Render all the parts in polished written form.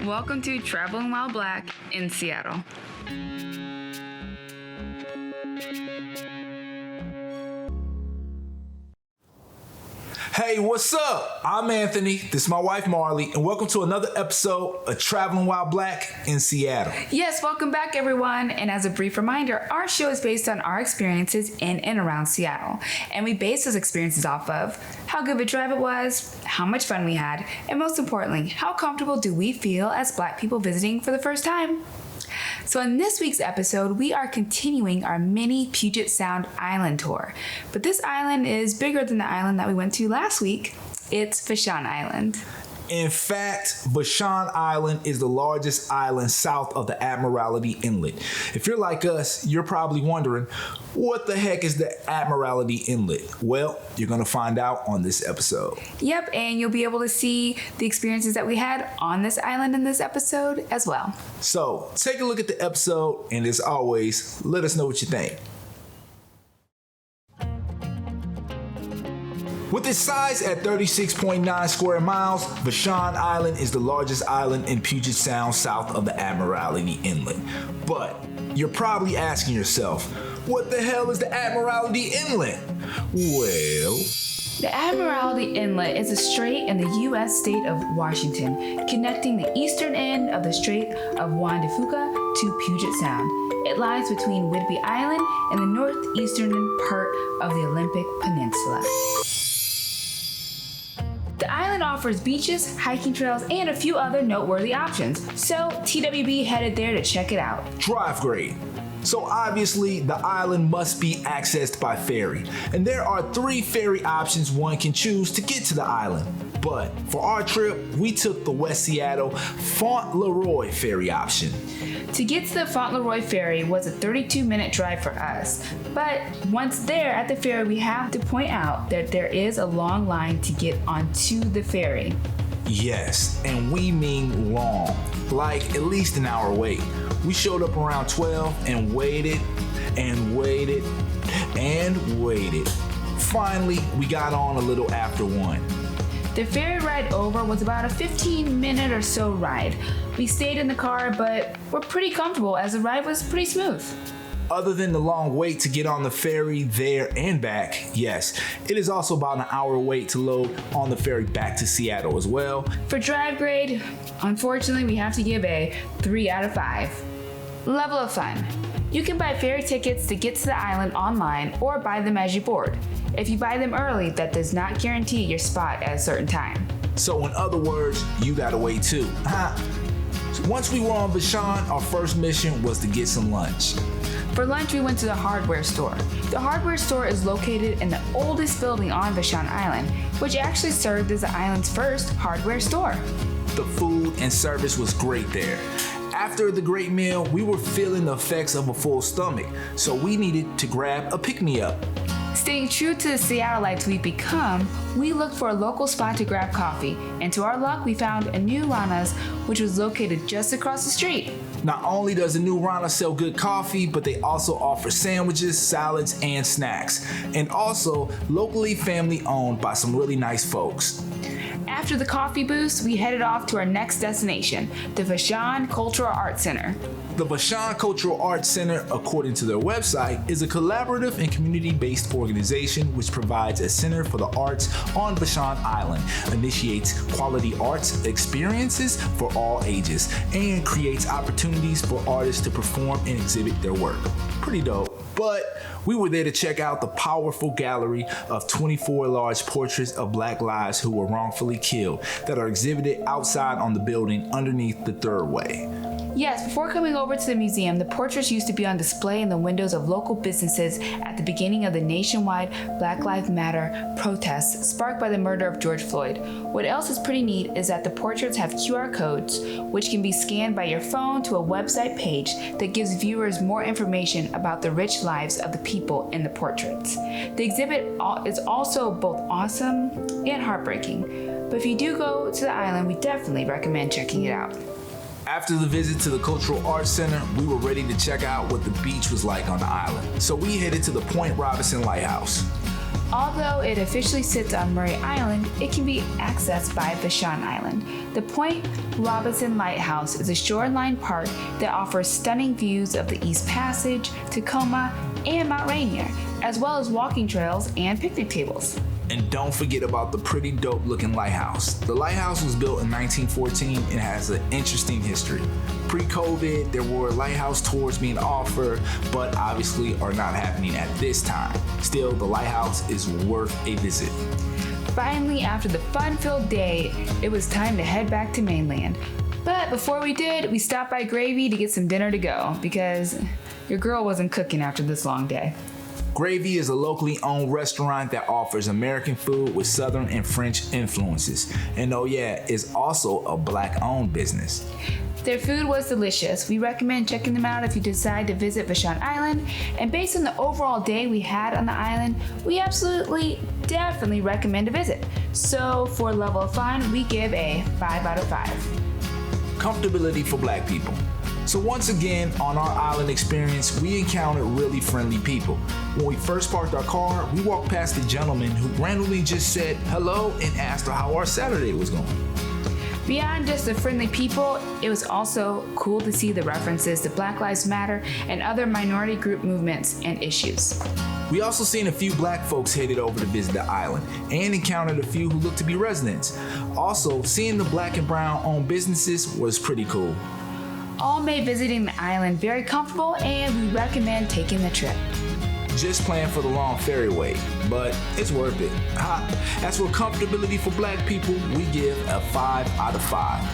Welcome to Traveling While Black in Seattle. Hey, what's up? I'm Anthony, this is my wife Marley, and welcome to another episode of Traveling While Black in Seattle. Yes, welcome back everyone, and as a brief reminder, our show is based on our experiences in and around Seattle, and we base those experiences off of how good of a drive it was, how much fun we had, and most importantly, how comfortable do we feel as Black people visiting for the first time. So in this week's episode, we are continuing our mini Puget Sound Island tour. But this island is bigger than the island that we went to last week. It's Vashon Island. In fact, Vashon Island is the largest island south of the Admiralty Inlet. If you're like us, you're probably wondering, what the heck is the Admiralty Inlet? Well, you're going to find out on this episode. Yep, and you'll be able to see the experiences that we had on this island in this episode as well. So, take a look at the episode, and as always, let us know what you think. With its size at 36.9 square miles, Vashon Island is the largest island in Puget Sound south of the Admiralty Inlet. But you're probably asking yourself, what the hell is the Admiralty Inlet? Well, the Admiralty Inlet is a strait in the U.S. state of Washington, connecting the eastern end of the Strait of Juan de Fuca to Puget Sound. It lies between Whidbey Island and the northeastern part of the Olympic Peninsula. The island offers beaches, hiking trails, and a few other noteworthy options, so TWB headed there to check it out. Drive grade. So obviously, the island must be accessed by ferry, and there are 3 ferry options one can choose to get to the island. But for our trip, we took the West Seattle Fauntleroy ferry option. To get to the Fauntleroy ferry was a 32-minute drive for us, but once there at the ferry, we have to point out that there is a long line to get onto the ferry. Yes, and we mean long, like at least an hour wait. We showed up around 12 and waited and waited and waited. Finally, we got on a little after 1. The ferry ride over was about a 15-minute or so ride. We stayed in the car, but we're pretty comfortable as the ride was pretty smooth. Other than the long wait to get on the ferry there and back, yes, it is also about an hour wait to load on the ferry back to Seattle as well. For drive grade, unfortunately, we have to give a 3 out of 5. Level of fun. You can buy ferry tickets to get to the island online or buy them as you board. If you buy them early, that does not guarantee your spot at a certain time. So in other words, you gotta wait too. Once we were on Vashon, our first mission was to get some lunch. For lunch, we went to the hardware store. The hardware store is located in the oldest building on Vashon Island, which actually served as the island's first hardware store. The food and service was great there. After the great meal, we were feeling the effects of a full stomach, so we needed to grab a pick-me-up. Staying true to the Seattleites we've become, we looked for a local spot to grab coffee, and to our luck, we found a New Rana's, which was located just across the street. Not only does the New Rana sell good coffee, but they also offer sandwiches, salads, and snacks, and also locally family-owned by some really nice folks. After the coffee boost, we headed off to our next destination, the Vashon Cultural Arts Center. The Vashon Cultural Arts Center, according to their website, is a collaborative and community-based organization which provides a center for the arts on Vashon Island, initiates quality arts experiences for all ages, and creates opportunities for artists to perform and exhibit their work. Pretty dope. But we were there to check out the powerful gallery of 24 large portraits of Black lives who were wrongfully killed that are exhibited outside on the building underneath the third way. Yes, before coming over to the museum, the portraits used to be on display in the windows of local businesses at the beginning of the nationwide Black Lives Matter protests sparked by the murder of George Floyd. What else is pretty neat is that the portraits have QR codes, which can be scanned by your phone to a website page that gives viewers more information about the rich lives of the people in the portraits. The exhibit is also both awesome and heartbreaking, but if you do go to the island, we definitely recommend checking it out. After the visit to the Cultural Arts Center, we were ready to check out what the beach was like on the island. So we headed to the Point Robinson Lighthouse. Although it officially sits on Murray Island, it can be accessed by Vashon Island. The Point Robinson Lighthouse is a shoreline park that offers stunning views of the East Passage, Tacoma, and Mount Rainier, as well as walking trails and picnic tables. And don't forget about the pretty dope looking lighthouse. The lighthouse was built in 1914 and has an interesting history. Pre-COVID, there were lighthouse tours being offered, but obviously are not happening at this time. Still, the lighthouse is worth a visit. Finally, after the fun-filled day, it was time to head back to mainland. But before we did, we stopped by Gravy to get some dinner to go, because your girl wasn't cooking after this long day. Gravy is a locally owned restaurant that offers American food with Southern and French influences. And oh yeah, it's also a Black-owned business. Their food was delicious. We recommend checking them out if you decide to visit Vashon Island. And based on the overall day we had on the island, we definitely recommend a visit. So for level of fun, we give a 5 out of 5. Comfortability for Black people. So once again, on our island experience, we encountered really friendly people. When we first parked our car, we walked past a gentleman who randomly just said hello and asked how our Saturday was going. Beyond just the friendly people, it was also cool to see the references to Black Lives Matter and other minority group movements and issues. We also seen a few Black folks headed over to visit the island and encountered a few who looked to be residents. Also, seeing the Black and brown owned businesses was pretty cool. All made visiting the island very comfortable, and we recommend taking the trip. Just plan for the long ferry wait, but it's worth it. As for comfortability for Black people, we give a 5 out of 5.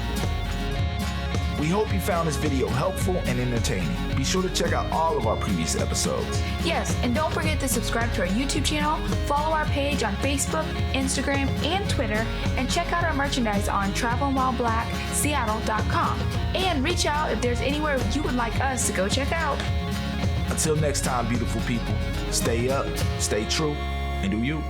We hope you found this video helpful and entertaining. Be sure to check out all of our previous episodes. Yes, and don't forget to subscribe to our YouTube channel, follow our page on Facebook, Instagram, and Twitter, and check out our merchandise on travelwhileblackseattle.com. And reach out if there's anywhere you would like us to go check out. Until next time, beautiful people, stay up, stay true, and do you.